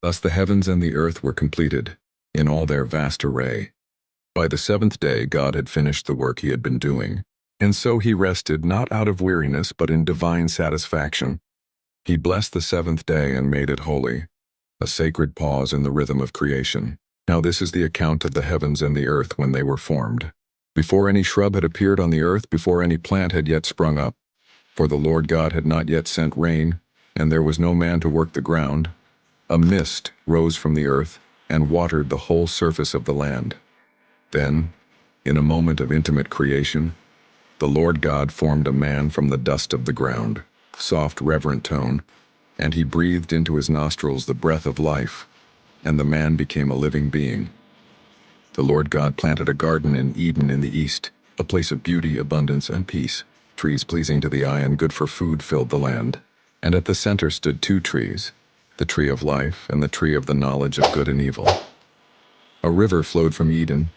Thus the heavens and the earth were completed, in all their vast array. By the seventh day God had finished the work he had been doing, and so he rested not out of weariness but in divine satisfaction. He blessed the seventh day and made it holy, a sacred pause in the rhythm of creation. Now this is the account of the heavens and the earth when they were formed, before any shrub had appeared on the earth, before any plant had yet sprung up. For the Lord God had not yet sent rain, and there was no man to work the ground. A mist rose from the earth and watered the whole surface of the land. Then, in a moment of intimate creation, the Lord God formed a man from the dust of the ground, soft, reverent tone, and he breathed into his nostrils the breath of life, and the man became a living being. The Lord God planted a garden in Eden in the east, a place of beauty, abundance, and peace. Trees pleasing to the eye and good for food filled the land. And at the center stood two trees, the tree of life and the tree of the knowledge of good and evil. A river flowed from Eden,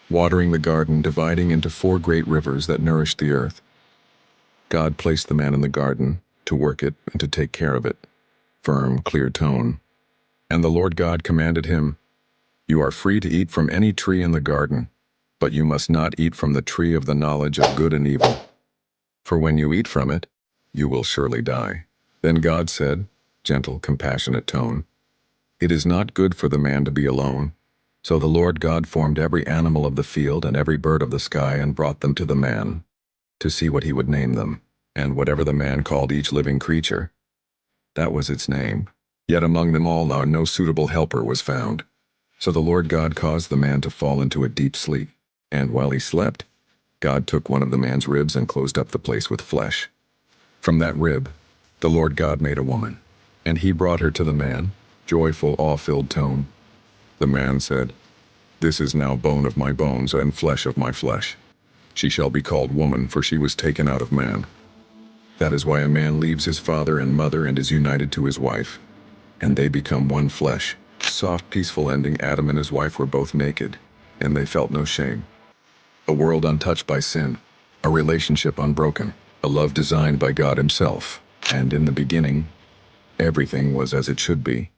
watering the garden, dividing into four great rivers that nourished the earth. God placed the man in the garden to work it and to take care of it. Firm, clear tone. And the Lord God commanded him, "You are free to eat from any tree in the garden, but you must not eat from the tree of the knowledge of good and evil. For when you eat from it, you will surely die." Then God said, gentle, compassionate tone, "It is not good for the man to be alone." So the Lord God formed every animal of the field and every bird of the sky and brought them to the man, to see what he would name them. And whatever the man called each living creature, that was its name. Yet among them all no suitable helper was found. So the Lord God caused the man to fall into a deep sleep. And while he slept, God took one of the man's ribs and closed up the place with flesh. From that rib, the Lord God made a woman, and he brought her to the man, joyful, awe-filled tone. The man said, "This is now bone of my bones and flesh of my flesh. She shall be called woman, for she was taken out of man." That is why a man leaves his father and mother and is united to his wife, and they become one flesh. Soft, peaceful ending. Adam and his wife were both naked, and they felt no shame. A world untouched by sin, a relationship unbroken, a love designed by God himself. And in the beginning, everything was as it should be.